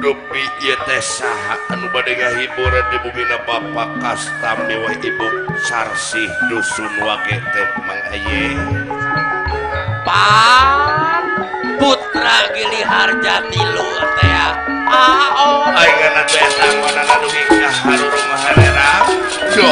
Dupi ieu teh saha anu bade ngahiburan di bumina Bapak Kastam dewa Ibu Sarsih dusun wage teh Mang Aye. Pan putra Gili Harjati lu teh ya. Aon Ayeuna teh eta manana nu nikah haru rumah harerang. Yo.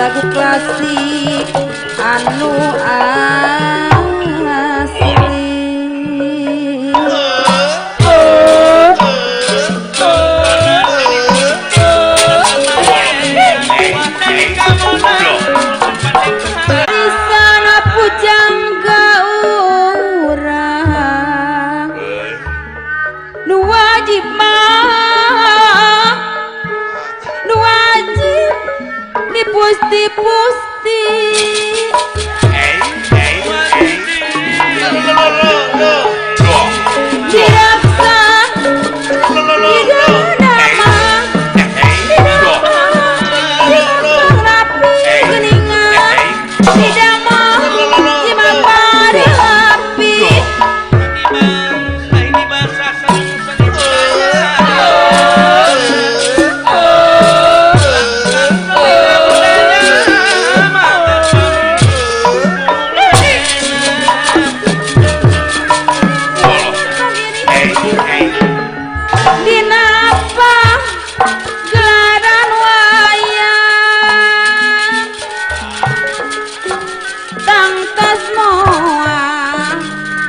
lagu klasik anu asli. Di sana pujangga urang nu wajib mah nu wajib dipusti-pusti direksa tidak nama rapi geningan tidak mau dimapari api dinapa gelaran wayang tangkas moal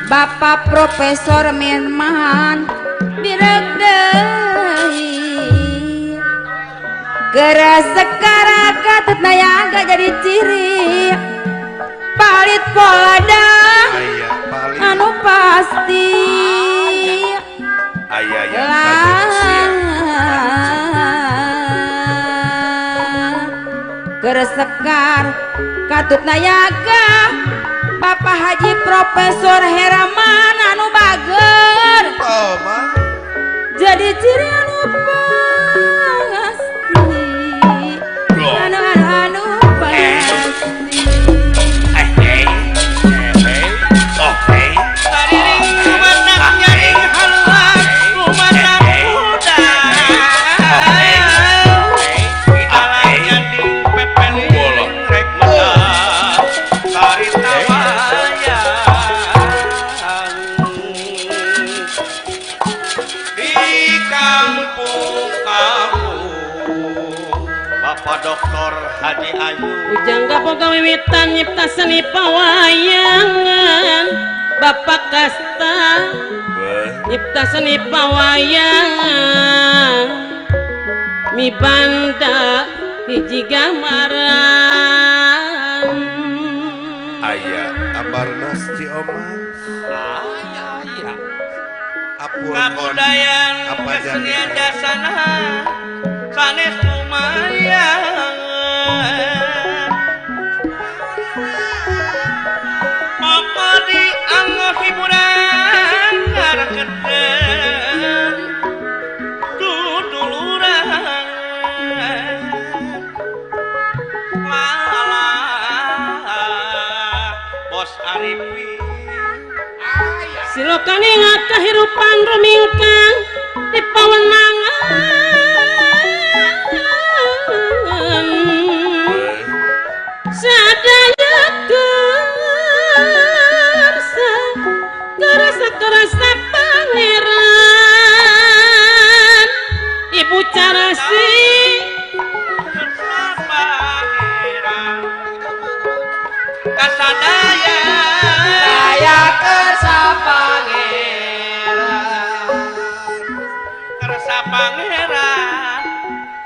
Bapak Profesor Mirman biregdeui geras sekara katut nayaga jadi ciri palit polada Aya paling anu pasti aya yang kajeksian. Geresekar katut nayaga Bapak Haji Profesor Heraman anu bager Oh, mah. jadi ciri anu pasti anu pasti Bapak Doktor Haji Ayu Ujang gapoga wiwitan nyipta seni pawayangan Bapak Kasta nyipta seni pawayangan mi banda hiji gamaran Aya abarnas ci omah. iya Apun kabudayan apa kesenian jadi? jasana sanes lumayan apa dianggap hiburan ngarekeun tutuluran malah bos Arifin silokan ingat kehidupan rumingkang di pawenangan sadaya kerasa pangeran Ibu Carasi kasadaya saya kesapangeran kerasa pangeran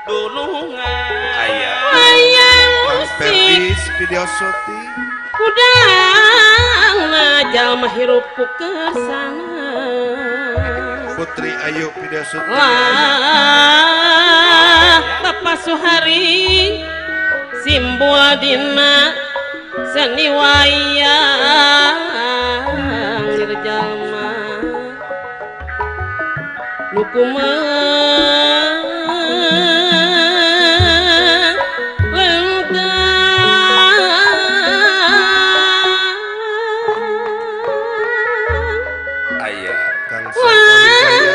dunungan Aya wayang musik Perdis video syuting. udang jalma hirupku kersana Putri Ayu video syuting. lah Bapak Suhari simbol dina seni wayang jalma nukuman Aya Kang Wijaya.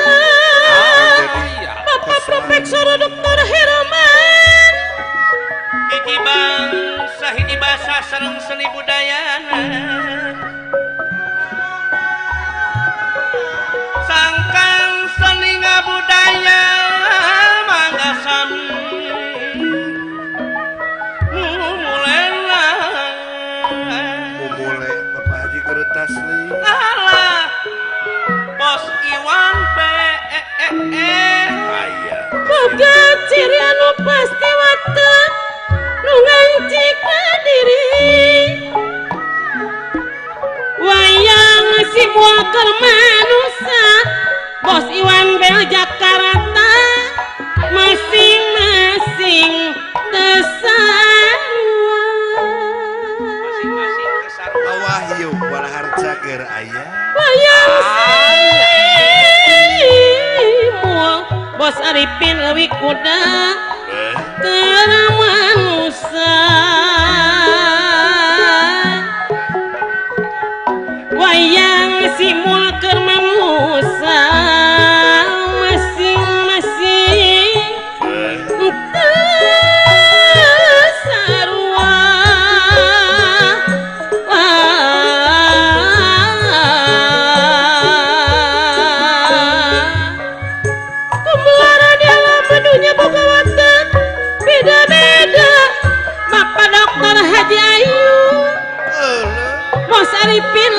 Bapak Profesor Dr. Heraman hiji bangsa hiji basa sareng seni budayana sangkan seni ngabudaya mangga sami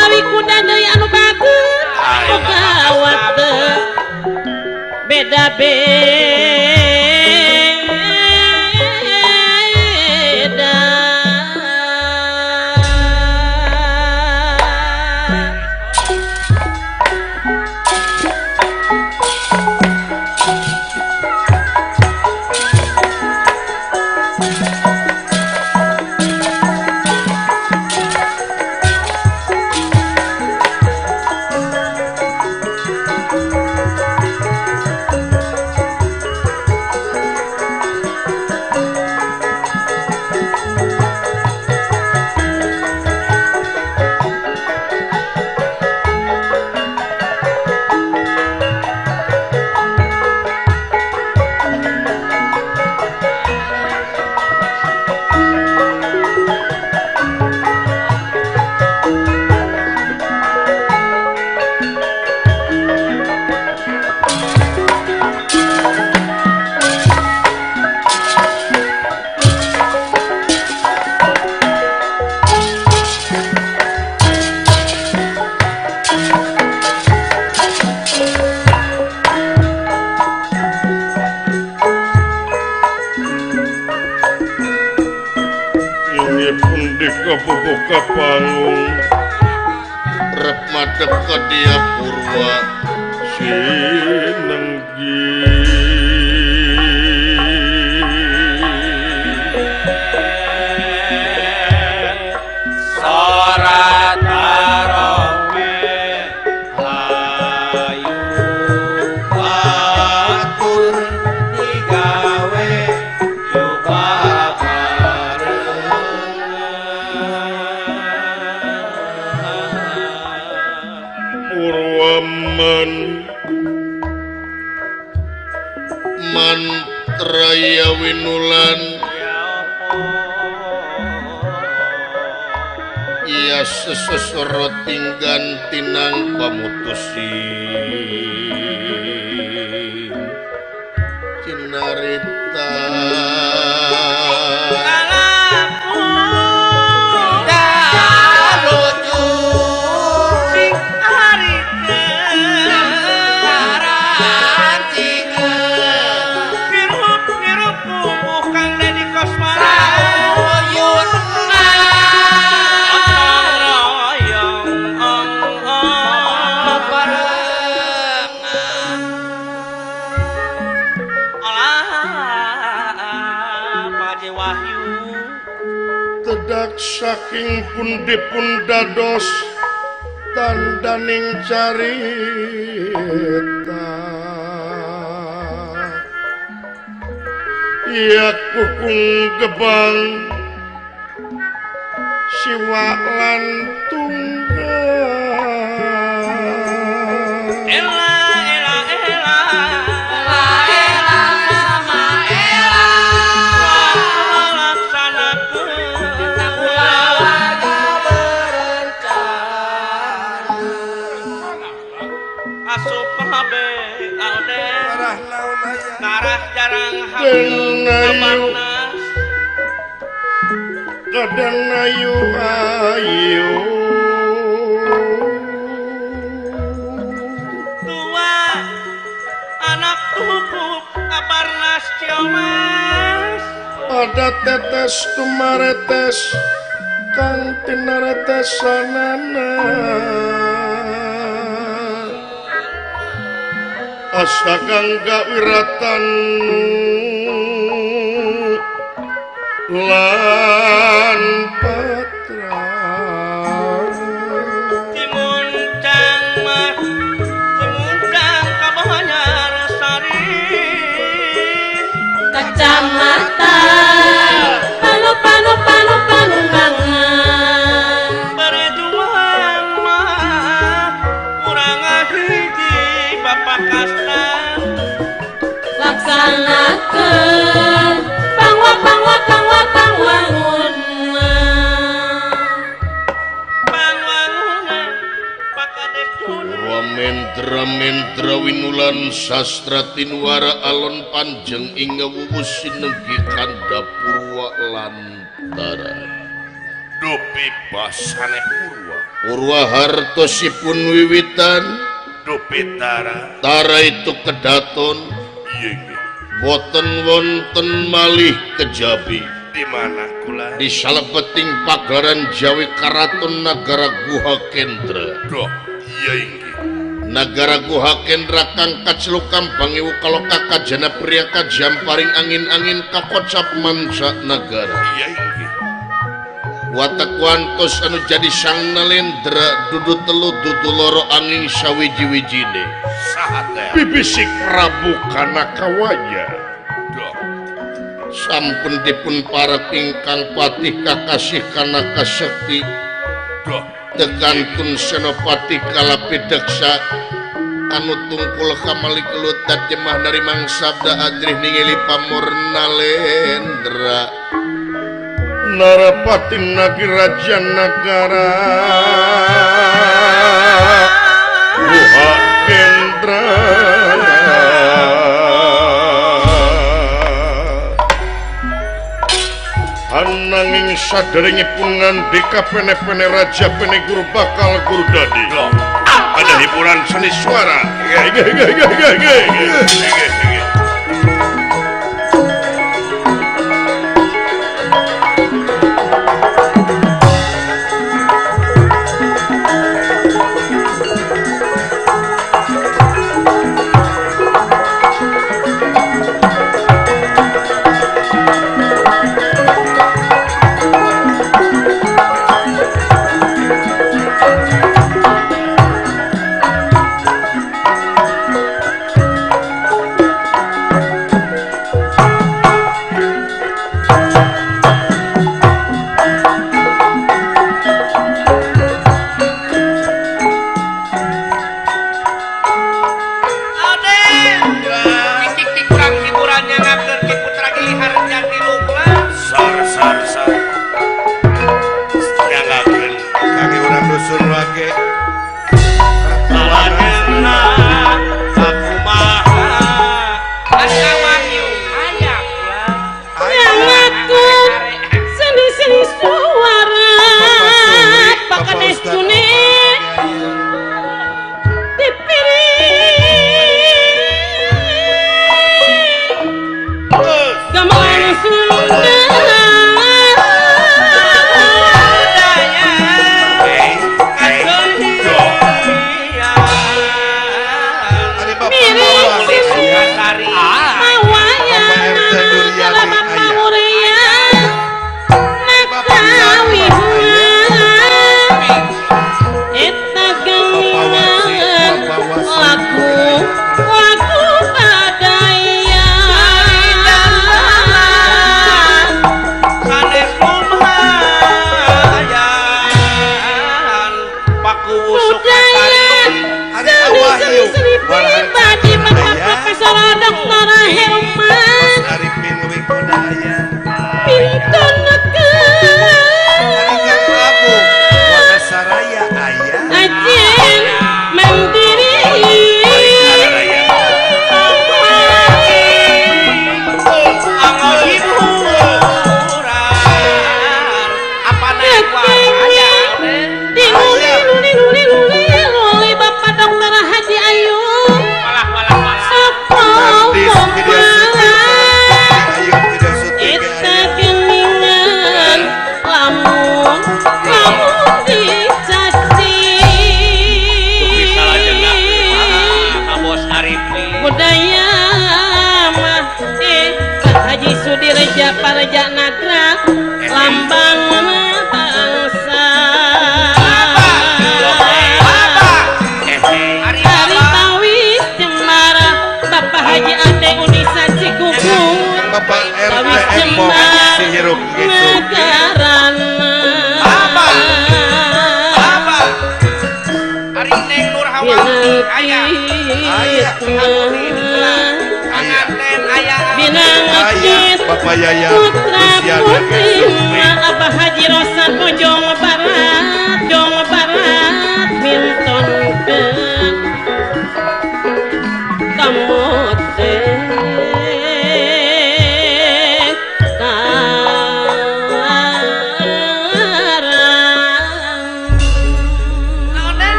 menawi kuda deui anu bagus gawat teu beda Buka panggung rep madep ke dia purwa sinenggi sorat tarobe ayu batur digawe mantraya winulan ia sesosoro tinggan tinang pamutusi cinarita saking pundi-pun dados tandaning carita ia kukung gebang siwa lan tunggal kadang ayu ayu tua anak tukuk kabarnas ciomas ada tetes tumaretes kang tinaretesanana asa gangga wiratan lan patra timuncang mah timuncang kabanyar sari kacamata panu bangan berjuang mah kurang hiji bapak kasta laksanakeun mentra winulan sastra tinwara alon panjang inga wuwus sinenggi kanda purwa lantara dupi basane Purwa hartosipun wiwitan dupi Tara itu kedaton iya nggih boten wonten malih kejabi di mana kula di salebeting pagelaran Jawi Karaton Nagara Guha Kendra doh iya nggih Nagara Guha Kendra kang kaclukam bangiwu kaloka kajana priaka jamparing angin-angin kakocap manca nagara iya nggih watak wantos anu jadi sang nalendra dudu telu dudu loro angin sawiji-wijine sahatnya bibisik Prabu Kanakawaya doh sampun dipun para ingkang patih kakasih Kanaka Sekti doh tegantun senopati kalapidaksa anu tungkul kamali kelutat jemah dari mangsabda adrih ningili pamurna lendra Narapati Nagi Raja Nagara Guha Kendra ananging saderengipun ngandika pene-pene raja pene guru bakal guru dadi loh ada hiburan seni suara Bapak Yaya Putra Putri Abah Haji Rosan Bojong Barat Minton ke kamu teh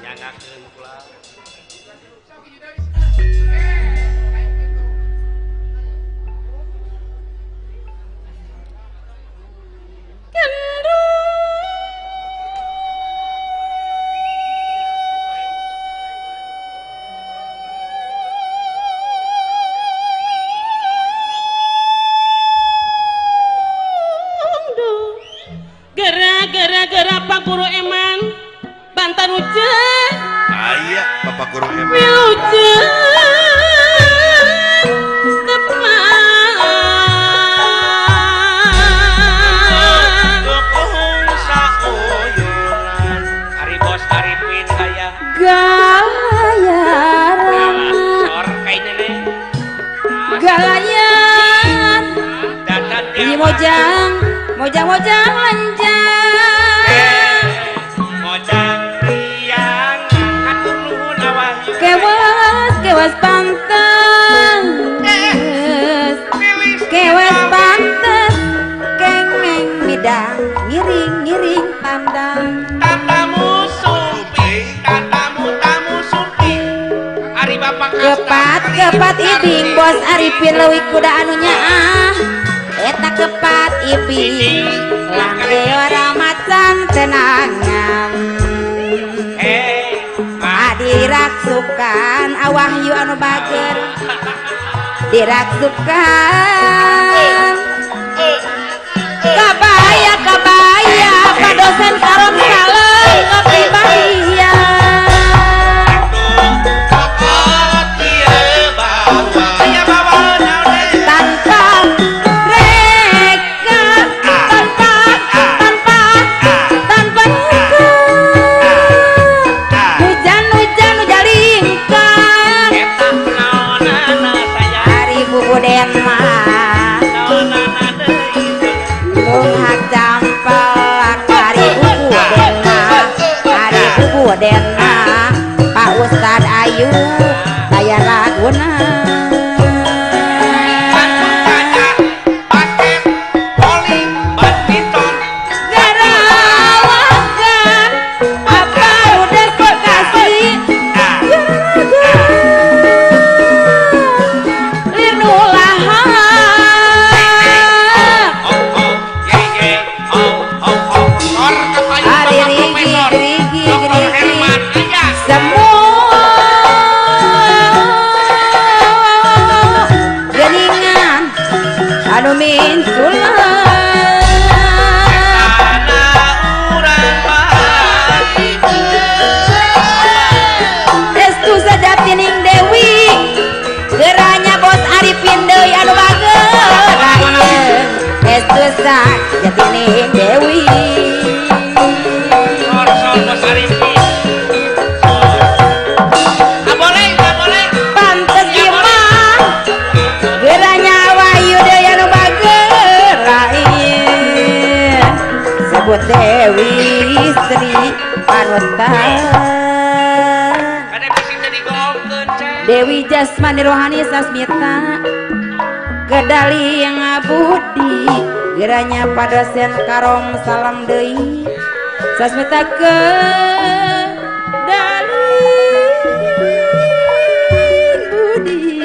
nyangakeun pula Gara-gara Pak Guru Eman Bantan hujan Aya Bapak Guru Eman hujan dukung sauyunan Ari Bos Arifin aya Gaya sor kayaknya nih Galayan dadan Ini dia mojang lanjang mojang riang atur nuhun awahyu Kewas pantes Kewas pantes Kengeng midang Ngiring pandang tatamu sumpi tamu sumpi Ari Bapak Kepat ibing Bos Arifin leuwih kuda anunya Eta kepat ibing Langge ora macan tenangan Diraksukan awahyu anu bager Diraksukan Kabaya Pak dosen karon kaleng Ngopi bahia Tanpa reka Tanpa Hujan jalingkan Hari buku Denmark Bunghak campelak Hari buku Denmark Pak Ustad Ayu Bayar laguna Garawakan Apa udah kekasih Lirnulaha Hari rigi Semua Geningan Anu minsulah Restu sejatining Dewi Geranya Bos Arifin Dewi anu bager Restu sejatining Dewi Pantes gimana Geranya Wahyu Dewi anu bager Sebut Dewi Sri Panutan Dewi Jasmani Rohani Sasmita Kedali yang abudi Geranya padosen karong salam deui Sasmita kedali budi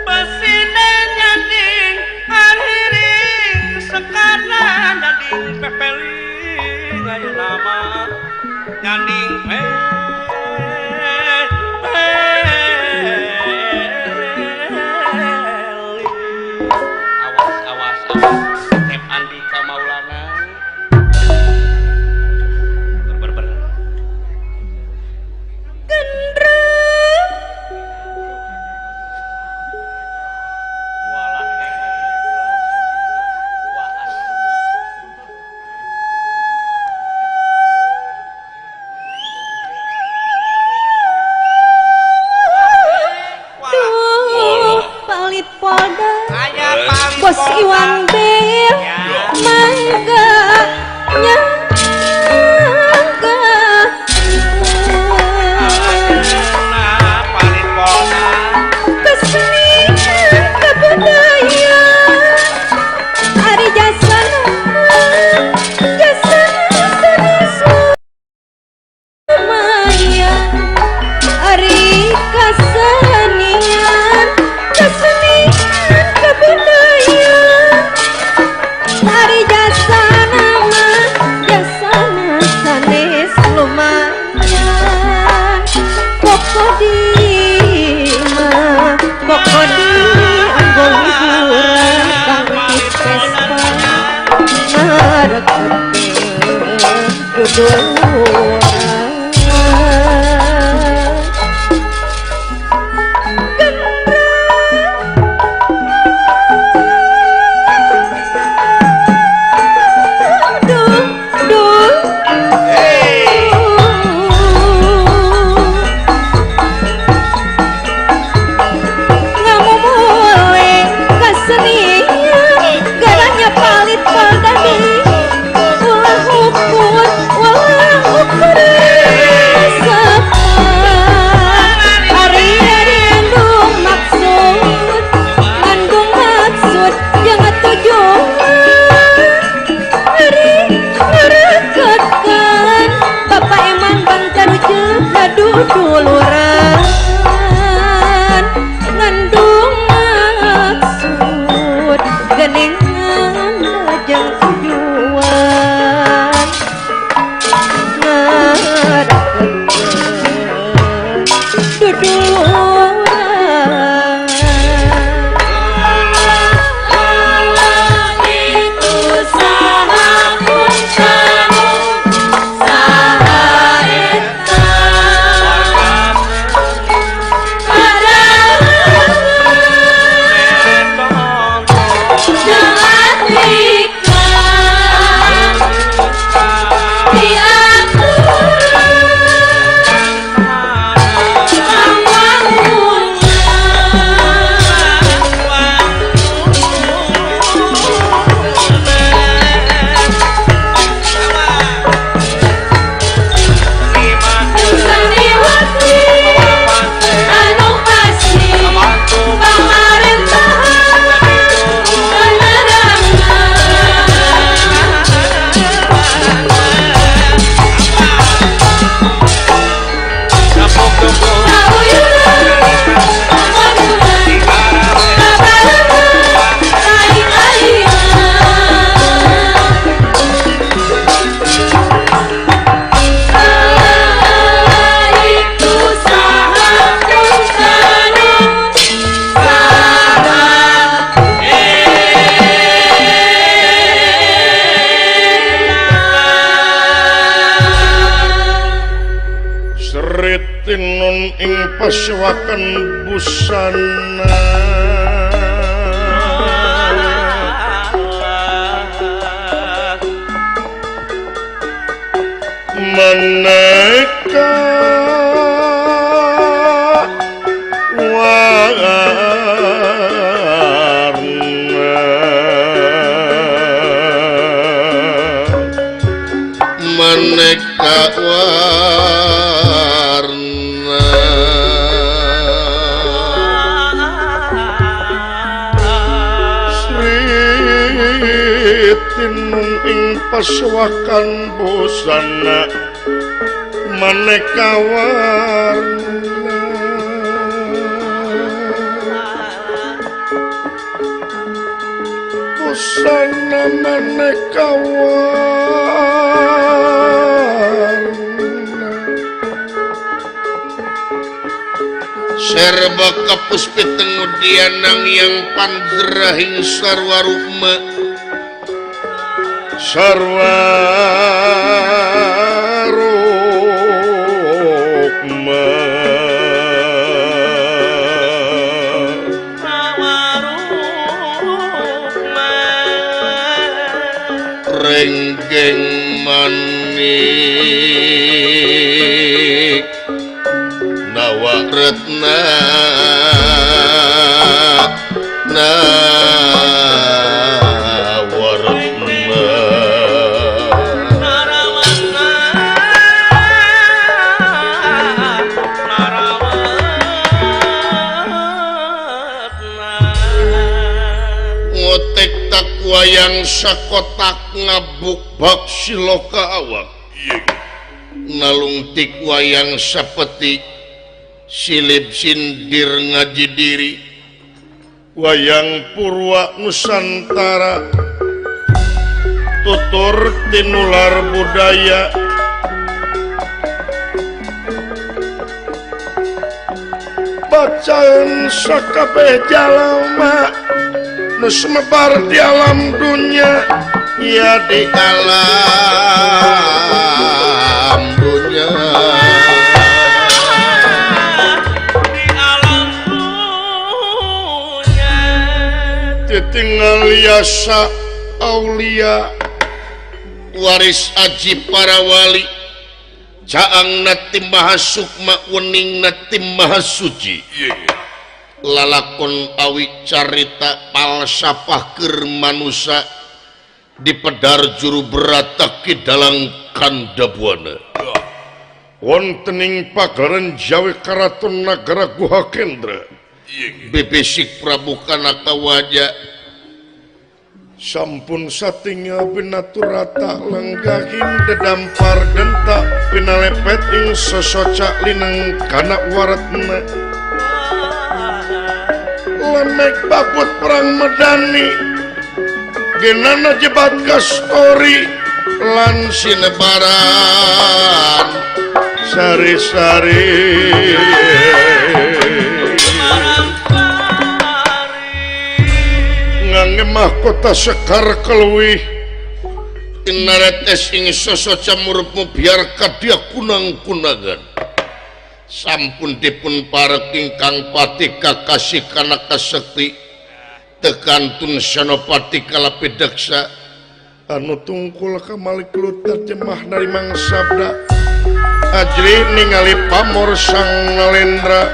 Besine nyanding ariring sekarang nyanding pepeling ayo nama nyanding awas Tep Andika Maulana ber Palit Polda aya paling Bos Iwan Bel Mangga Nyangga paling polna Bes duduluran duluran ngandung maksud geningan lajeng tujuan ngarakeun duduluran itu saha pun kanu saha eta Tinun ing paswakan busana maneka warna maneka tinun ing paswakan busana maneka warna busana maneka warna serba kapuspit tengudianang yang pandrahing sarwarukma sarwarukma renggeng manik nawaretna wayang sakotak ngabuk bak siloka awak nalungtik wayang sapeti silip sindir ngaji diri wayang purwa nusantara tutur tinular budaya bacaan sakabeh jalma nu sumebar di alam dunia ya di alam ditinggal yasa aulia waris aji para wali caang natim maha sukma wening natim maha suci lalakon awi carita palsafah keur manusia di pedar juru berata ki dalang kandabuana wontening pagaran Jawi Karaton Nagara Guha Kendra bebesik Prabu Kanaka Waja sampun satinggal binaturata lenggahing dedampar denta pinalepet ing sosoca lineng kana waratna lemek babut perang medani genana jebat kastori lan sinebaran sari-sari ngangge mahkota Sekar Keluih inaretes ing sosoca murupmu biar kadia kunang-kunagan sampun dipun parek ingkang pati kakasih Kanaka Sekti tekantun Senopati Kalapedaksa anu tungkul kamalik lutar jemah dari mangsabda ajri ningali pamor sang Nalendra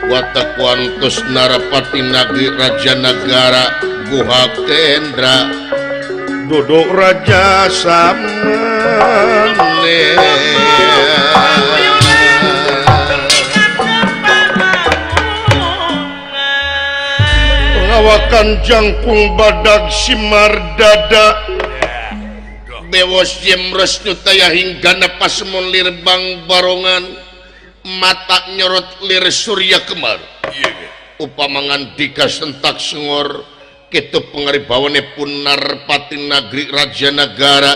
watak wantos Narapati Nagri Raja Nagara Guha Kendra duduk Raja Samane pengawakan jangkung badag simar dada bewos jem resnu taya hinggana pasemon lir bang barongan mata nyorot lir surya kemar upamangan dika sentak sengor kitu pengaribawane pun Narpati Nagri Raja Nagara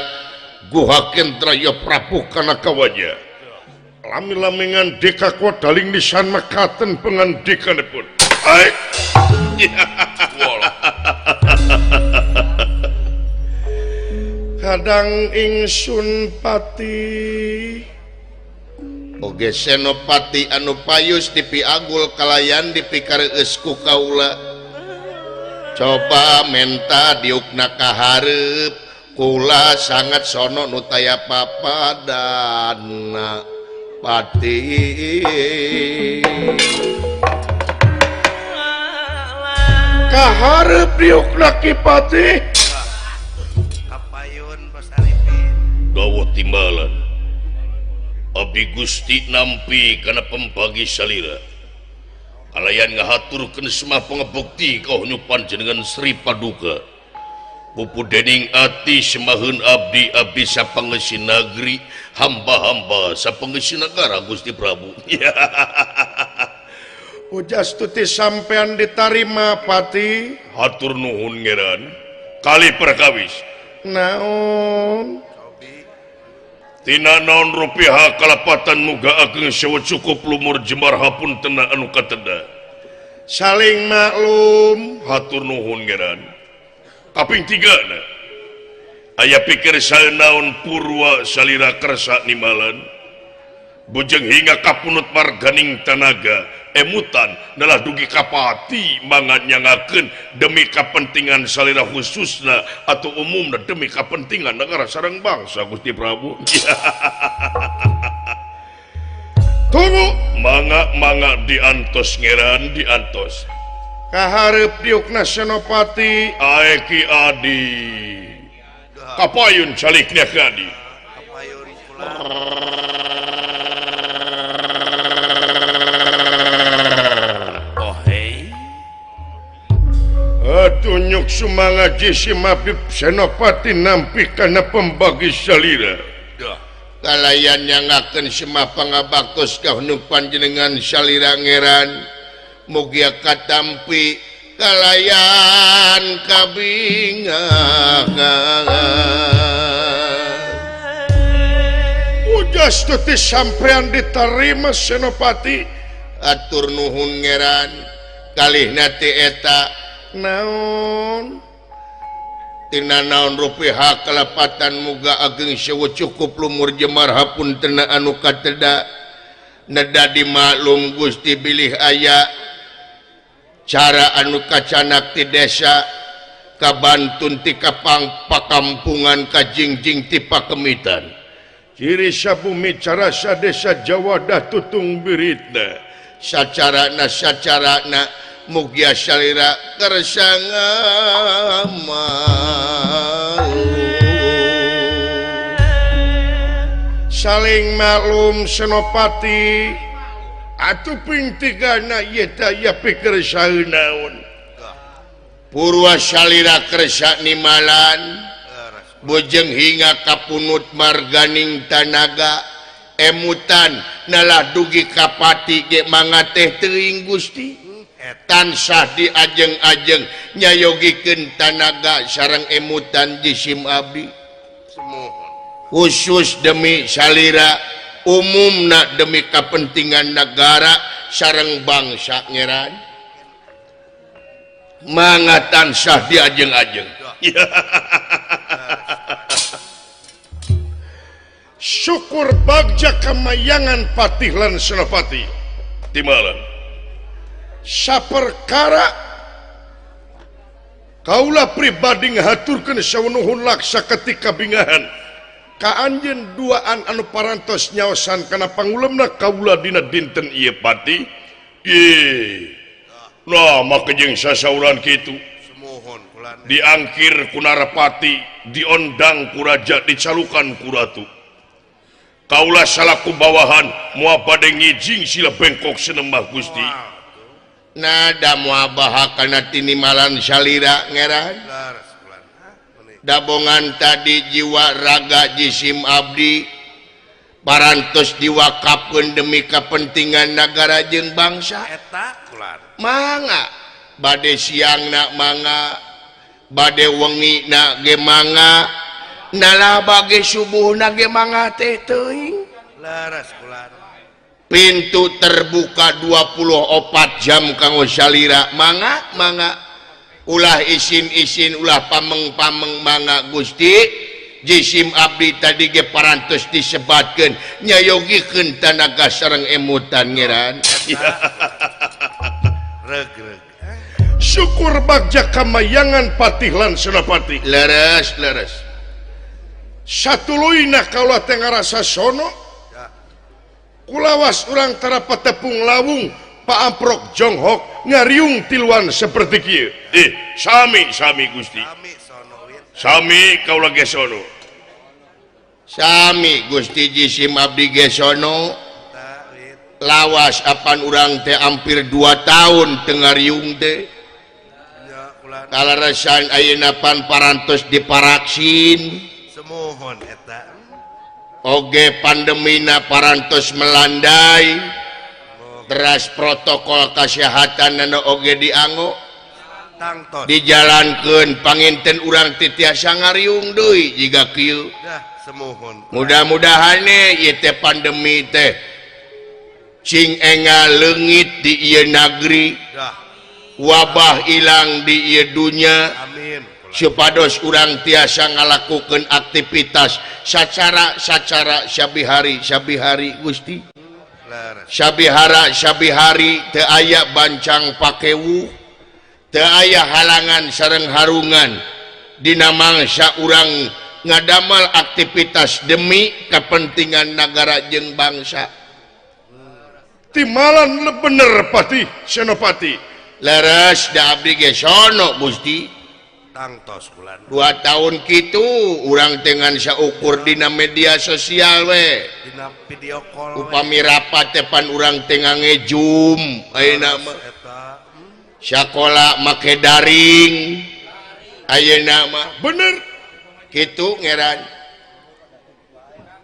Guha Kendra ya Prabu Kanaka Waja lami-lamingan dika kuadaling nisan makaten pengandikanipun ai kadang ingsun pati oge Senopati anu payus dipiagul kalayan dipikareus ku kaula coba menta diukna kaharep kula sangat sono nu taya papadana pati kaharep diukna ki pati dawa timbalan abdi Gusti nampi kana pembagi salira kalayan ngahaturkeun semah pangebukti kaunyupan jenengan Sri Paduka pupu dening ati semaheun abdi sapangeusi nagri hamba-hamba sapangeusi nagara Gusti Prabu ujas tuti sampean ditarima pati hatur nuhun ngeran kali perkawis naon tina naon rupiah kalapatan muga ageng sewa cukup lumur jemar hapun tena anu kateda saling maklum hatur nuhun ngeran kaping 3 aya pikir naon purwa salira kersa nimalan bujeng hingga kapunut marganing tanaga emutan nalah dugi kapati mangan nyangakeun demi kepentingan salira khususna atau umumna demi kepentingan negara sareng bangsa Gusti Prabu tunggu mangga diantos ngeran diantos kaharep diukna Senopati aeki adi kapayun caliknya kadi tunyuk sumangaji si Mabib Senopati nampi kana pembagi salira kalayan nyangakeun semah pangabaktos kahunu panjenengan salira ngeran mugi katampi kalayan kabingan ujas tuti sampean diterima Senopati atur nuhun ngeran kalih nate eta naon tina naon rupiah kalapatan muga ageng sewa cukup lumur jemar hapun tena anu kateda neda dimaklum Gusti bilih aya cara anu kacanak ti desa kabantun ti kapang pakampungan kajingjing ti pakemitan ciri sabumi cara sa desa Jawa dah tutung biritna sacarana mugia salira kersanga saling maklum Senopati atuh ping tigana yeta ya pikir saeunaun Purwa salira kersa nimalan bojeng hingga kapunut marganing tanaga emutan nalah dugi kapati ge mangga teh teuing Gusti tansah diajeng-ajeng nyayogikeun tanaga sareng emutan jisim abdi khusus demi salira umumna demi kepentingan negara sareng bangsa ngeran mangga tansah diajeng-ajeng syukur bagja kamayangan patih lan Senopati timalan saperkara kaula pribadi ngahaturkeun saeunuhun laksa ketika bingahan ka anjeun duaan anu parantos nyaosan kana pangulemna kaula dina dinten ieu pati nah maka jeung sasauran kitu diangkir ku Narapati diondang ku raja dicalukan ku ratu kaula salaku bawahan moal bade ngijing sila bengkok senembah Gusti nada muabah kana tinimalan salira ngeran dabongan tadi jiwa raga jisim abdi parantos diwakafkeun demi kepentingan negara jeung bangsa eta kulan mangga bade siangna mangga bade wengina ge mangga nalah bage subuhna ge mangga teh teuing laras kulan pintu terbuka 24 jam kanggo salira mangga ulah isin-isin ulah pameng-pameng mangga Gusti jisim abdi tadi ge parantos disebatkeun nyayogikeun tanaga sareng emutan ngeran reg syukur bagja kamayangan patih lan Senopati leres satuluyna kaula teh ngarasa sono kulawas urang tara patepung lawung paamprok jonghok ngariung tiluan seperti kieu sami Gusti sami kaula ge sono sami Gusti jisim abdi ge sono lawas apan urang teh hampir 2 tahun teu ngariung teh kalarasan ayeuna pan parantos diparaksin semohon eta oge pandemina parantos melandai teras protokol kesehatan nana oge dianggo tangtos dijalankeun panginten urang teh tiasa ngariung deui jiga kieu semohon mudah-mudahan ieu teh pandemi teh cing enga leungit di ieu negeri wabah ilang di ieu dunya amin supados urang tiasa ngalakukeun aktivitas sacara sabihari Gusti sabihari teu aya bancang pakewu teu aya halangan sareng harungan dina mangsa urang ngadamel aktivitas demi kepentingan negara jeung bangsa timalan bener Pati Senopati leres da abdi ge sono Gusti tangtos bulan 2 tahun gitu urang dengan saukur dina media sosial we dina video call upami rapat tepan urang tengah ngejum ayeuna mah sakola make daring ayeuna mah bener kitu ngeran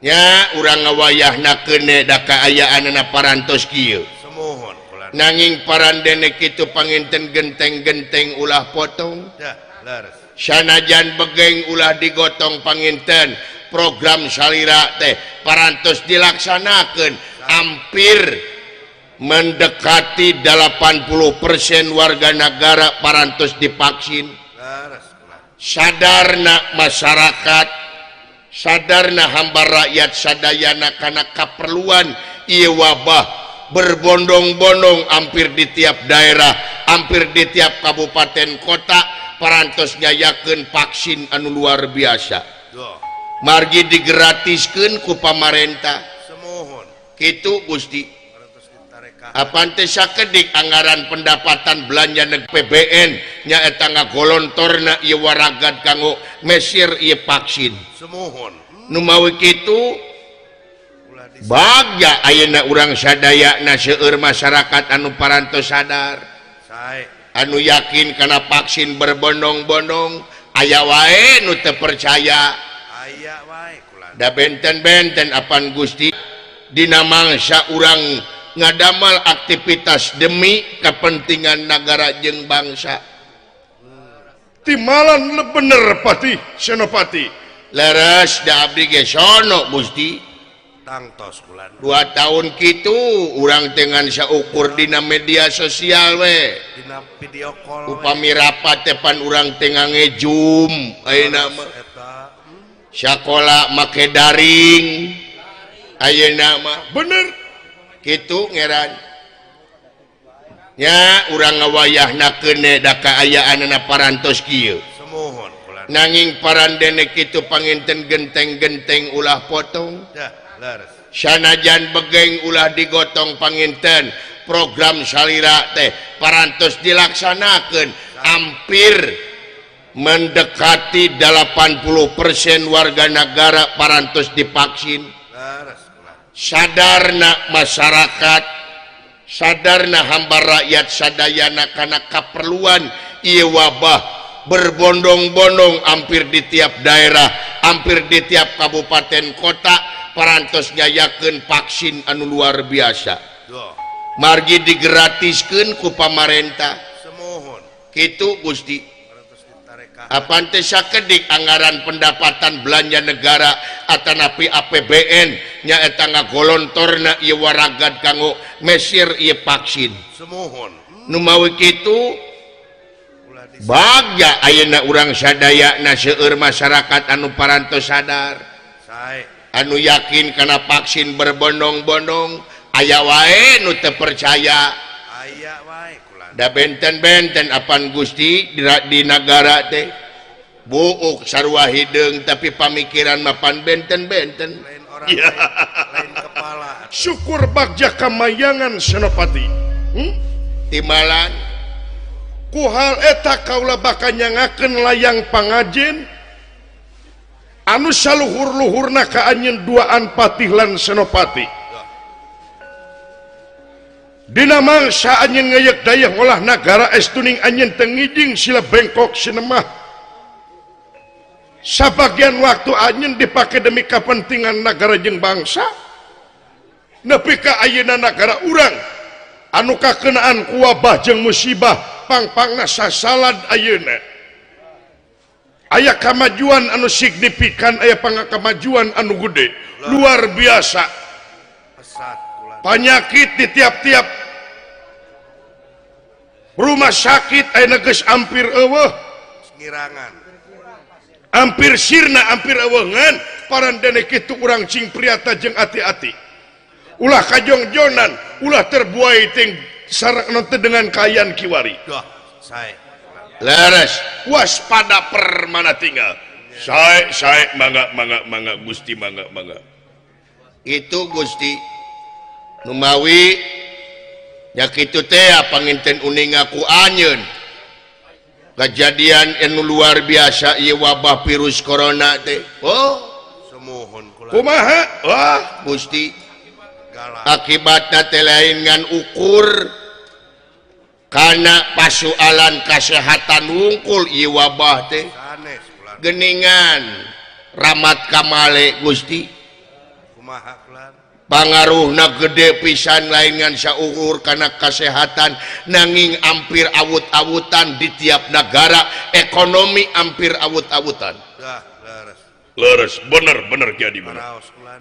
nya urang ngawayahnakeun da kaayaanna parantos kieu semohon bulan nanging parandene kitu panginten genteng-genteng ulah potong sanajan begeng ulah digotong panginten program salira teh parantos dilaksanakeun hampir mendekati 80% warga negara parantos divaksin sadarna masyarakat sadarna hamba rakyat sadayana kana kaperluan ieu wabah berbondong-bondong hampir di tiap daerah hampir di tiap kabupaten kota parantos nyayakeun vaksin anu luar biasa margi digratiskeun ku pamarentah semohon kitu Gusti parantos ditareka apaan teh sakedik anggaran pendapatan belanja PBN nyaeta ngagolontorna ieu waragad kanggo mesir ieu vaksin semohon nu mawi kitu ulah bagja ayeuna urang sadayana seueur masyarakat anu parantos sadar disae anu yakin karena vaksin berbondong-bondong aya wae nu teu percaya aya wae kula da benten-benten apan Gusti dina mangsa urang ngadamal aktivitas demi kepentingan negara jeung bangsa timalan bener pati senopati leres da abdi ge sono Gusti tangtos kula 2 tahun kitu urang dengan saukur dina media sosial we dina video call upami rapat tepan urang tengah ngejum ayeuna mah eta sakola make daring ayeuna mah bener kitu ngeran nya urang ngawayahnakeun da kaayaanna parantos kieu semohon kula nanging parandene kitu panginten genteng-genteng ulah potong dah leres sanajan begeng ulah digotong panginten program salira teh parantos dilaksanakeun hampir mendekati 80% warga negara parantos divaksin leres kula sadarna masyarakat sadarna hamba rakyat sadayana kana kaperluan ieu wabah berbondong-bondong hampir di tiap daerah hampir di tiap kabupaten kota parantos nyayakeun vaksin anu luar biasa doh margi digratiskeun ku pamarentah semohon kitu Gusti parantos ditareka apaan teh sakedik anggaran pendapatan belanja negara atanapi APBN nyaeta ngagolontorna ieu waragad kanggo mesir ieu vaksin semohon nu mawi kitu ulah bagja ayeuna urang sadayana seueur masyarakat anu parantos sadar disae anu yakin karena vaksin berbondong-bondong aya wae nu teu percaya aya wae kula da benten-benten apan Gusti di negara teh buuk sarua hideung tapi pamikiran mapan benten-benten lain orang Ya. lain kepala syukur bagja kamayangan senopati timalan ku hal eta kaula bakal nyangakeun layang pangajen anu saluhur-luhurna ka anjeun duaan patih lan senopati dina mangsa anjeun ngayek dayah ngolah nagara estuning anjeun teu ngijing sila bengkok sinemah sabagian waktu anjeun dipake demi kepentingan negara jeung bangsa nepi ka ayeuna negara urang anu kakenaan ku wabah jeung musibah pang-pangna sasalad ayeuna aya kemajuan anu signifikan aya kemajuan anu gede luar biasa pesat kula penyakit di tiap-tiap rumah sakit aya geus hampir eueuh ngirangan hampir sirna hampir eueungan parandene kitu urang cing priata jeung ati-ati ulah kajongjonan ulah terbuai ting sareng teh dengan kayan kiwari doh sae leres waspada permana tinggal sae mangga Gusti mangga itu Gusti numawi nya kitu teh panginten uning aku anjeun kejadian anu luar biasa ieu wabah virus corona teh oh semohon kula kumaha wah Gusti galak akibatna teh lain ngan ukur karena pasualan kesehatan wungkul ieu wabah teh sanes kula geningan ramat kamale Gusti kumaha kula pangaruhna gede pisan lain ngan saukur karena kesehatan nanging hampir awut-awutan di tiap negara ekonomi hampir awut-awutan dah leres leres bener jadi bener paraos kula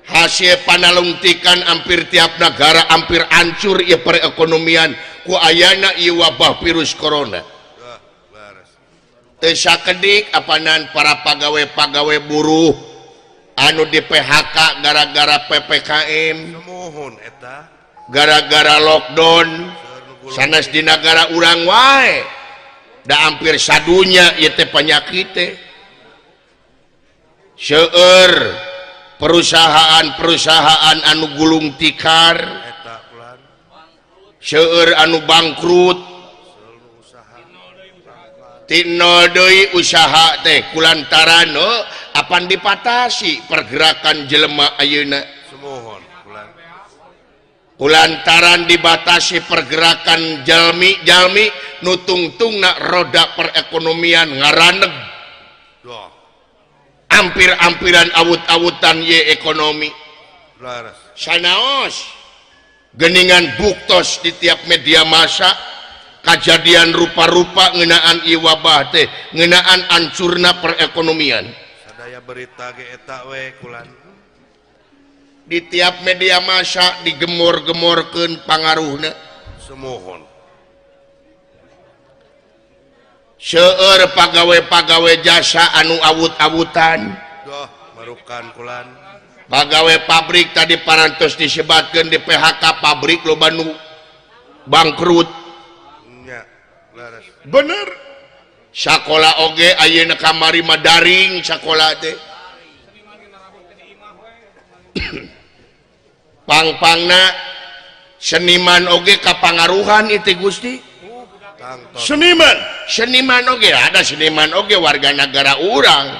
hasil panalungtikan hampir tiap negara hampir hancur ieu perekonomian ku ayana ieu wabah virus corona dah leres teu sakedik apanan para pagawe-pagawe buruh anu di PHK gara-gara PPKM semohon eta gara-gara lockdown seueur nu sanes di negara urang wae da hampir sadunya ieu teh panyakit seueur perusahaan-perusahaan anu gulung tikar seueur anu bangkrut tino deui usaha teh kulantaran apan dipatasi pergerakan jelema ayeuna kulantaran dibatasi pergerakan jalmi nutungtungna roda perekonomian ngaraneg hampir-hampiran awut-awutan ye ekonomi sanaos geningan buktos di tiap media massa kejadian rupa-rupa ngeunaan ieu wabah teh ngeunaan hancurna perekonomian sadaya berita ge eta we kulan di tiap media massa digemor-gemorkeun pangaruhna semohon seueur pagawe-pagawe jasa anu awut-awutan doh marukan kulan pagawe pabrik tadi parantos disebatkeun di PHK pabrik loba nu bangkrut nya laras bener sakola oge ayeuna kamari mah daring sakola teh pang-pangna seniman oge kapangaruhan itu Gusti seniman oge ada seniman oge warga negara urang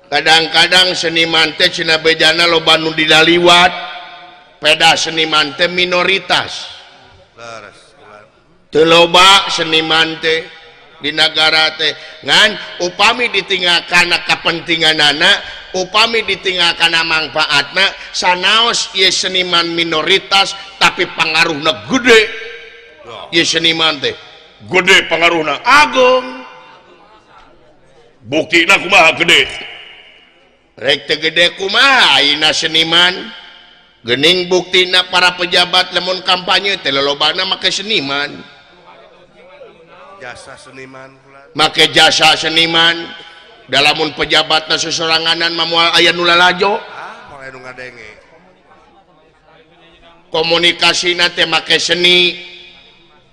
kadang-kadang seniman teh cenah bejana loba nu didaliwat peda seniman teh minoritas teu loba seniman teh di negara teh ngan upami ditinggalkan kepentinganana upami ditinggalkan manfaatna sanaos ieu seniman minoritas tapi pangaruhna gede ieu seniman teh gede pangaruhna agung buktina kumaha gede rek teu gede kumaha ayeuna seniman geuning buktina para pejabat lamun kampanye teh lolobana make seniman jasa seniman make jasa seniman dalamun pejabatna sesoranganan mamual aya nu lalajo mulai nu ngadenge komunikasina teh make seni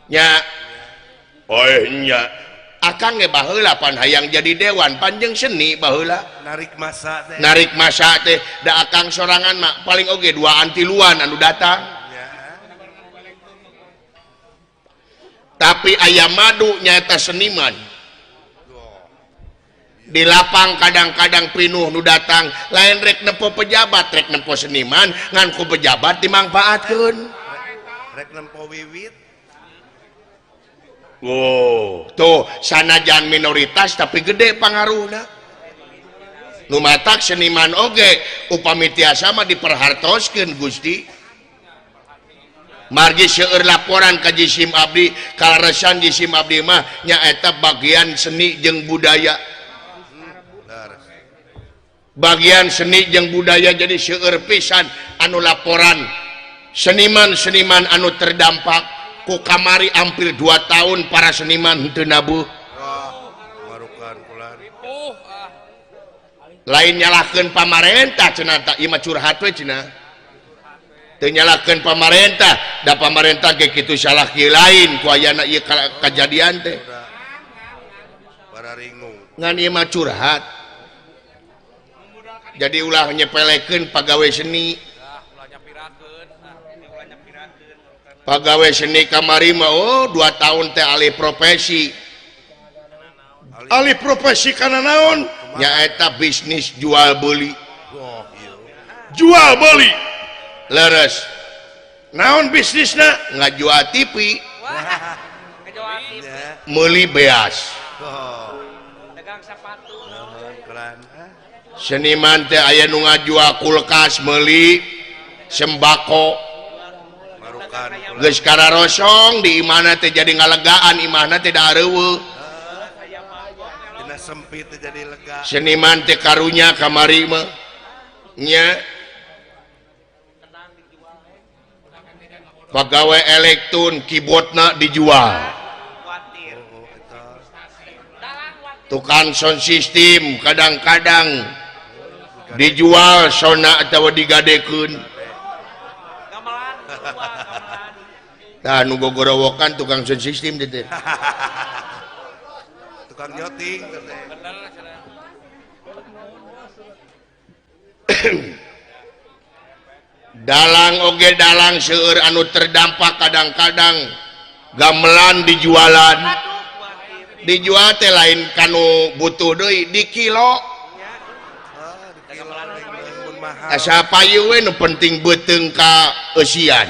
nya nya akang ge baheula pan hayang jadi dewan panjang seni baheula narik masa teh da akang sorangan mah paling oge dua antiluan anu datang tapi ayam madu nyata seniman di lapang kadang-kadang pinuh nu datang lain rek nempo pejabat rek nempo seniman ngan ku pejabat dimanfaatkeun rek nempo wiwit tuh sanajan minoritas tapi gede pangaruhna nu matak seniman oge upami tiasa mah diperhartoskeun Gusti margi seueur laporan ka jisim abdi kalaresan jisim abdi mah nyaeta bagian seni jeung budaya bagian seni jeung budaya jadi seueur pisan anu laporan seniman-seniman anu terdampak ku kamari hampir 2 tahun para seniman henteu nabuh lain nyalahkeun pamarentah cenah tak ieu mah curhat we cenah teu nyalahkeun pamarentah da pamarentah ge kitu salah kieu lain ku ayana ieu kajadian teh ngan ieu mah curhat jadi ulah nyepelekeun pagawe seni pagawe seni kamari mah 2 tahun teh alih profesi kana naon nyaeta bisnis jual beli leres naon bisnisna ngajual TV meuli beas dagang sepatu seniman teh aya nu ngajual kulkas meuli sembako geus kararosong di imahna teh jadi ngalegaan imahna teh da areueuh dina sempit teh jadi lega seniman teh karunya kamari mah nya pegawai elektron keyboardna dijual tukang sound system kadang-kadang dijual sona atau digadekeun Tah nu gogorowokan tukang sound system teh. Tukang nyoting teh. Dalang oge dalang seueur anu terdampak kadang-kadang gamelan dijualan. Dijual teh lain kanu butuh deui di kilo. Asa payu we nu penting beuteung ka eusian.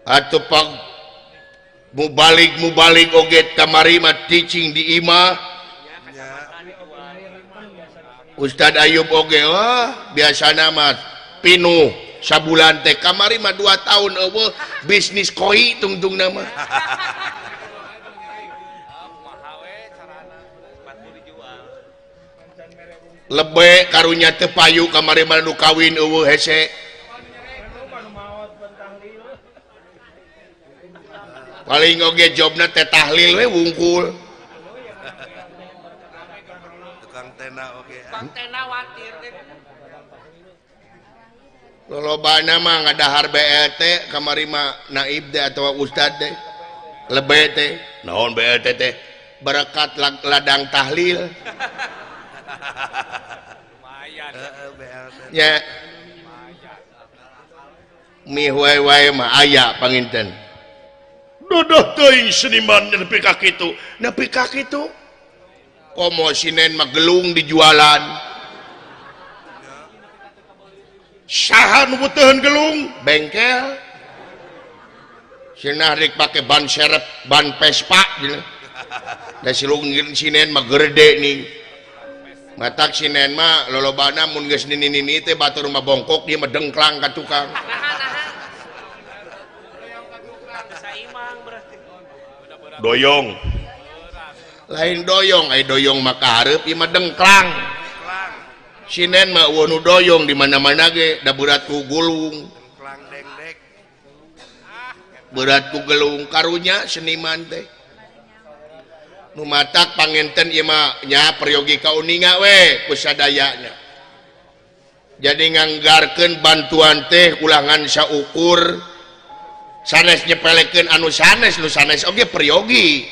Atuh pag mubalik oge kamari mah teaching di imah. Ustad Ayub oge biasana mah pinuh sabulan teh kamari mah 2 tahun eueuh bisnis koi tungtung nama. Lebe karunya teu payu kamari mah nu kawin eueuh hese. Paling oge jobna teh tahlil we wungkul. Tukang tena oge. Lolobana mah ngadahar BLT kamari mah naib teh atawa ustad teh. Lebe teh naon BLT teh berkat ladang tahlil. Ya. Mi wae mah aya panginten. Dodoh teuing seniman nepi ka kitu. Nepi ka kitu. Komo sinen mah gelung dijualan. Saha nu butuheun gelung? Bengkel. Cenah rek pake ban serep, ban Vespa gitu. Da silung sinen mah gerde nih. Matak sinen mah lolobana mun geus nini teh batur mah bongkok dia mah dengklang ka tukang. Doyong. Lain doyong, doyong mah kahareup ieu mah dengklang. Sinen mah eueuh nu doyong di mana-mana ge da berat ku gulung. Dengklang dengdek. Berat ku gelung karunya seniman teh. Nu matak pangenten ieu mah nya peryogi kauninga we ku sadayana. Jadi nganggarkeun bantuan teh ulangan saukur. Sanes nyepelekeun anu sanes, nu sanes oge peryogi.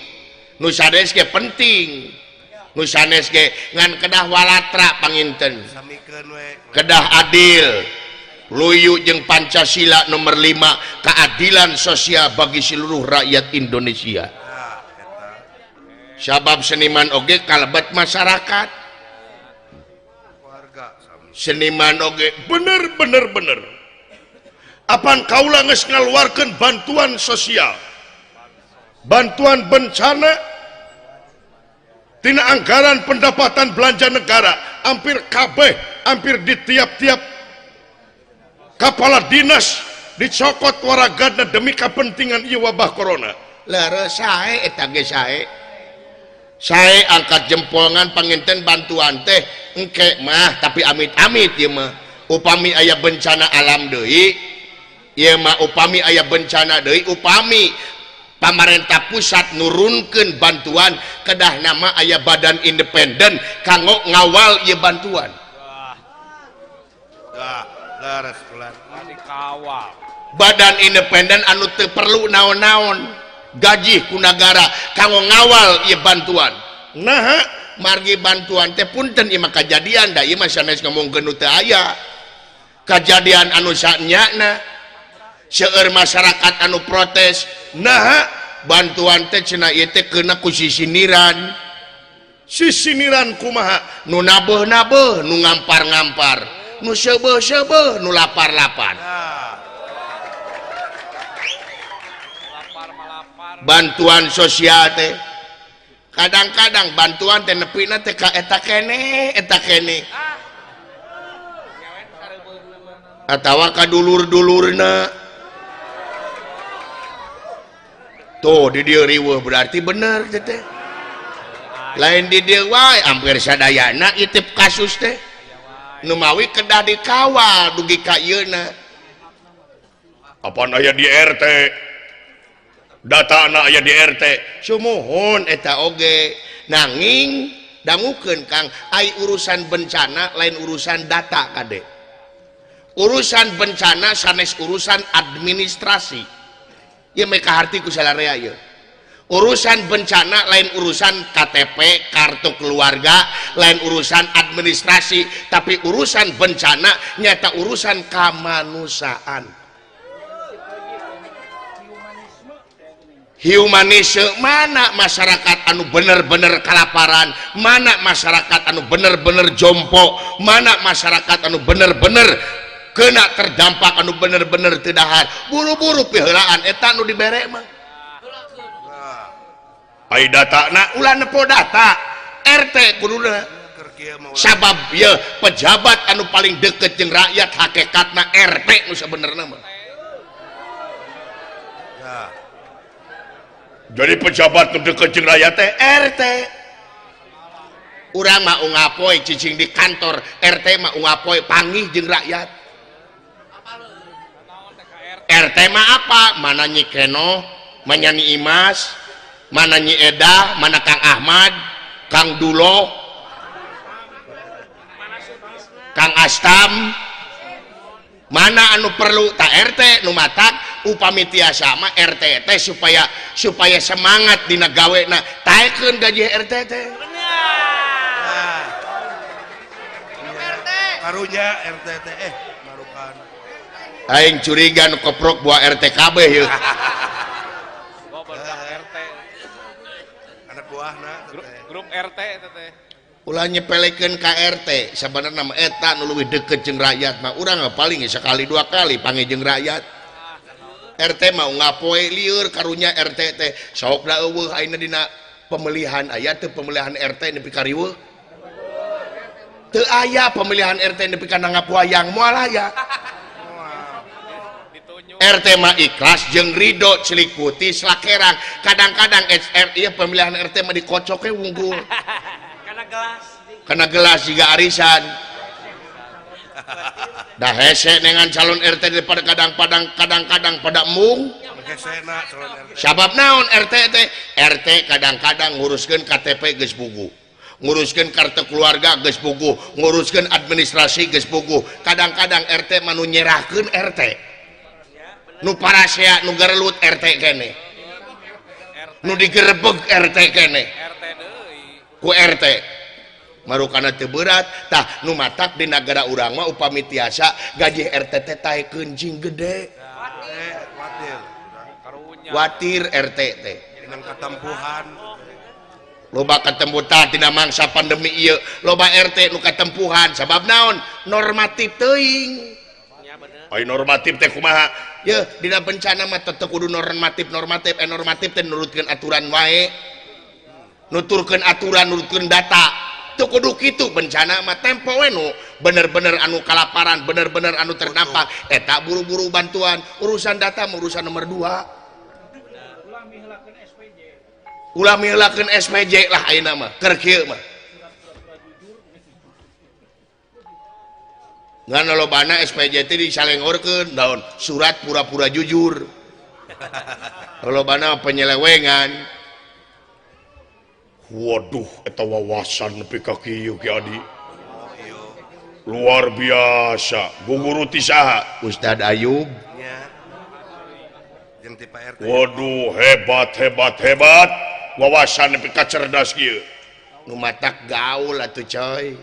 Nu sanes ge penting. Nu sanes ge ngan kedah walatra panginten. Samikeun we. Kedah adil. Luyu jeung Pancasila nomor 5 keadilan sosial bagi seluruh rakyat Indonesia. Sabab seniman oge kalebet masyarakat. Warga Seniman oge bener. Apan kaula geus ngaluarkeun bantuan sosial. Bantuan bencana tina anggaran pendapatan belanja negara hampir kabeh, hampir di tiap-tiap kepala dinas dicokot waragana demi kepentingan ieu wabah corona. Lara sae eta ge sae. Sae angkat jempolngan panginten bantuan teh engke mah tapi amit-amit ieu mah. Upami aya bencana alam deui, ieu mah upami aya bencana deui, upami pamarentah pusat nurunkeun bantuan kedah nama aya badan independen kanggo ngawal ieu bantuan. Laras kulan dikawal. Badan independen anu teu perlu naon-naon gaji ku nagara kanggo ngawal ieu bantuan. Nah, margi bantuan teh punten ieu mah kajadian da ieu mah sanes ngomongkeun nu teu aya. Kajadian anu sanyana seueur masyarakat anu protes. Nah, bantuan teh cenah ieu teh keuna ku sisiniran. Sisiniran kumaha? Nu nabeuh-nabeuh, nu ngampar-ngampar, nu seubeuh-seubeuh, nu lapar-lapar. Bantuan sosial teh kadang-kadang bantuan teh nepina teh ka eta kene atawa ka dulur-dulurna tuh di dieu riweuh berarti bener teh lain di dieu wae hampir sadayana itip kasus teh nu mawi kedah dikawal dugi ka ieuna apaan aya di RT data anak aya di RT sumuhun eta oge nanging dangukeun Kang ai urusan bencana lain urusan data kade urusan bencana sanes urusan administrasi ya mereka arti ku salarea ya urusan bencana lain urusan KTP kartu keluarga lain urusan administrasi tapi urusan bencana nyata urusan kemanusiaan humanisme mana masyarakat anu bener-bener kelaparan mana masyarakat anu bener-bener jompo mana masyarakat anu bener-bener kena terdampak anu bener-bener tidahar buru-buru pihelaan eta anu dibere mah ai data na ulah nepo data RT kuduna sabab ya pejabat anu paling deket jeung rakyat hakikatna RT nu sabenerna mah jadi pejabat nu deket jeung rakyat teh RT urang mah ungapoe cicing di kantor RT mah ungapoe panggih jeung rakyat RT mah apa mana Nyi Keno mana Nyi Imas mana Nyi Eda mana Kang Ahmad Kang Dulo Kang Astam mana anu perlu tak RT nu matak upami tiasa mah RT teh supaya semangat dina gawena taekeun gaji RT teh karunya RT teh marukan aing curiga nu koprok buah RT kabeh yeuh RT anak buahna grup RT teh ulah nyepelekeun ka RT sabenerna mah eta nu leuwih deukeut jeung rakyat mah urang paling sekali dua kali panggih jeung rakyat RT mah ngapoe lieur karunya RT teh sok da eueuh ayeuna dina pemilihan aya teu pemilihan RT nepi ka riweuh teu aya pemilihan RT nepi ka ngapuayang moal aya RT mah ikhlas jeung ridho cilik putih slakerang kadang-kadang ieu pemilihan RT mah dikocok we wungkul karena gelas juga arisan dah hese dengan calon RT daripada kadang-kadang pada mung sabab naon RT teh RT kadang-kadang nguruskeun KTP geus puguh nguruskeun kartu keluarga geus puguh nguruskeun administrasi geus puguh kadang-kadang RT mah nu nyerahkeun RT nu parasea nu gerelut RT kene nu digerebeg RT kene ku RT marukana teu berat tah nu matak di negara urang mah upami tiasa gaji RT teh taekeun jing gede watir RT teh dengan katempuhan loba katempuhan tina mangsa pandemi ieu loba RT nu katempuhan sabab naon normatif teuing ai normatif teh kumaha ye dina bencana mah tetep kudu normatif teh nurutkeun aturan wae nuturkeun aturan nurutkeun data tuh kudu kitu bencana mah tempo we nu bener-bener anu kalaparan bener-bener anu terdampak eta buru-buru bantuan urusan data urusan nomor 2 ulah miheulakeun SPJ lah ayeuna mah keur kieu mah ngan lobana SPJ teh disalengorkeun daun surat pura-pura jujur lobana penyelewengan waduh eta wawasan nepi ka kieu Ki Adi luar biasa guguru ti saha Ustad Ayub nya jeung ti Pak RT waduh hebat wawasan nepi ka cerdas kieu nu matak gaul atuh coy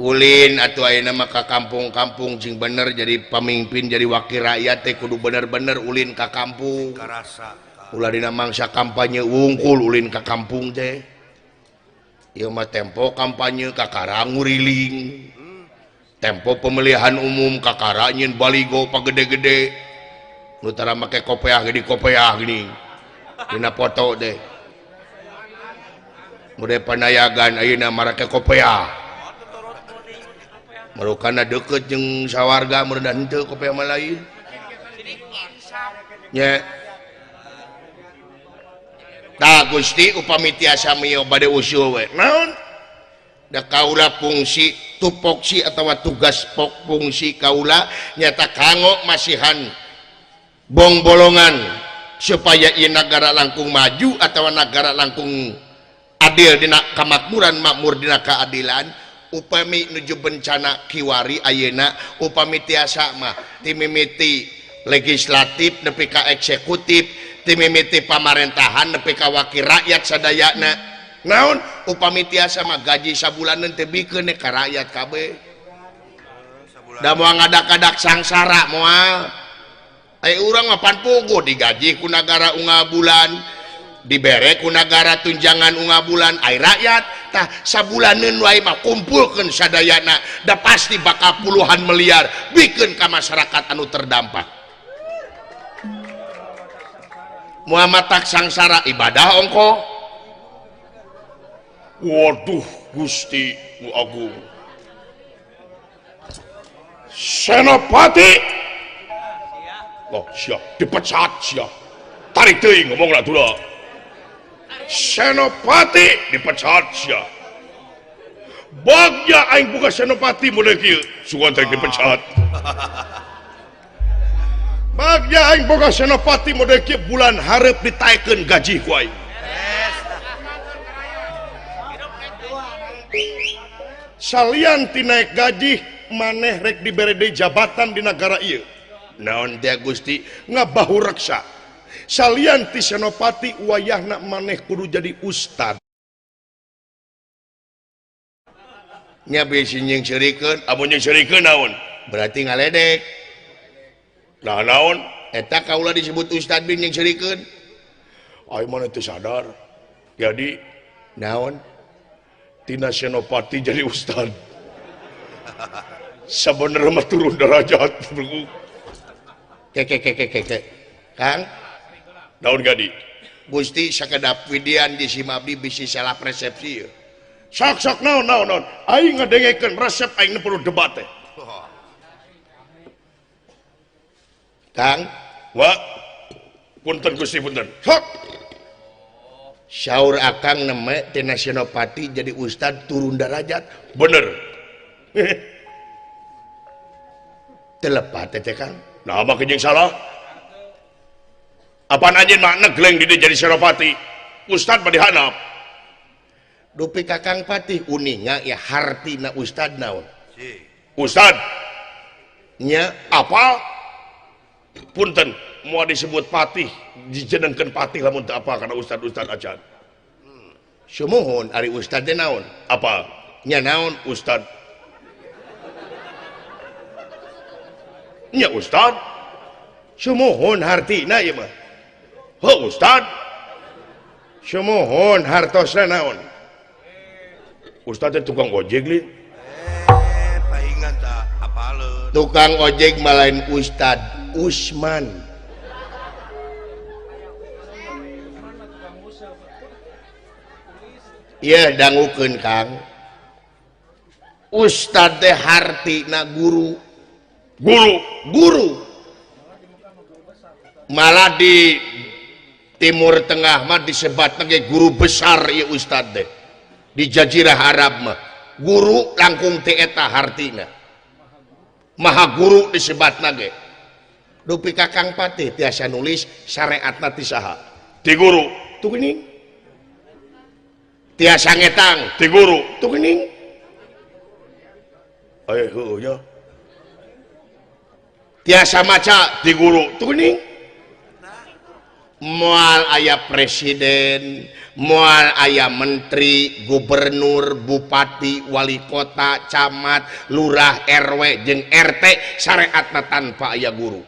ulin atuh ayeuna mah ka kampung-kampung jeung bener jadi pamimpin jadi wakil rakyat teh kudu bener-bener ulin ka kampung karasa ulah dina mangsa kampanye wungkul ulin ka kampung teh ieu mah tempo kampanye kakara nguriling tempo pemilihan umum kakara nyeun baligo pagede-gede nu tara make kopiah geuning kopiah geuning dina foto teh mude panayagan ayeuna marake kopiah marukana deukeut jeung sawarga meureun henteu kopiah mah lain nya tah Gusti upami tiasa mio bade usul we naon da kaula fungsi tupoksi atawa tugas fungsi kaula nyata kanggo masihan bong bolongan supaya ieu nagara langkung maju atawa nagara langkung adil dina kamakmuran makmur dina keadilan upami nuju bencana kiwari ayeuna upami tiasa mah ti mimiti legislatif nepi ka eksekutif ti mimiti pamerintahan nepi ka wakil rakyat sadayana naon upami tiasa mah gaji sabulanan teu bikeun ka rakyat kabeh da moal ngadak-ngadak sangsara moal aya urang mah pan puguh digaji ku nagara unga bulan dibere ku nagara tunjangan unga bulan ai rakyat tah sabulaneun wae mah kumpulkeun sadayana da pasti bakal puluhan miliar bikeun ka masyarakat anu terdampak Muhammad tak sangsara ibadah ongko waduh Gusti Agung Senopati oh siap dipecat siap tarik teuing ngomongna tulah Senopati dipecat siap bagja aing buka senopati model kieu sugan tarik dipecat bagja aing boga senopati model kieu bulan hareup ditaekeun gaji ku aing salian ti naik gaji maneh rek dibere deui jabatan di negara ieu naon teh Gusti ngabahu reksa salian ti senopati wayahna maneh kudu jadi ustad nya bisi nying serikeun amun nying serikeun naon berarti ngaledek nah naon eta kaula disebut ustad bin nying serikeun ai maneh teu sadar jadi naon tina senopati jadi ustad sebenarnya mah turun derajat ke Kang daun gadi Gusti sakedap widian di Simabdi bisi salah persepsi sok naon aing ngadengekeun resep aing perlu debat teh Kang wa punten Gusti punten sok syaur akang neme tina senopati jadi ustad turun derajat bener telepat teh Kang nah mah jeung salah apaan anjeun mah negleng di jadi senopati ustad bade hanap dupi kakang patih uninga ya hartina ustad naon ustad nya apa punten moal disebut patih dijenengkeun patih lamun teu apa kana ustad acan sumuhun ari ustad teh naon apa nya naon ustad nya ustad sumuhun hartina ieu mah heuh ustad sumuhun hartosna naon ustad teh tukang ojek li paingan tak apaleun tukang ojek malain ustad Usman iya dangukeun Kang ustad teh hartina guru malah di Timur Tengah mah disebat nage guru besar ya ustad deh di Jazirah Arab mah guru langkung teh eta hartina maha guru disebat nage dupi kakang patih tiasa nulis syariatna ti saha ti guru tuh geuning tiasa ngetang ti guru tuh geuning aya heuh nya tiasa maca ti guru tuh geuning moal aya presiden moal aya menteri gubernur bupati wali kota camat lurah RW jeung RT syariatna tanpa aya guru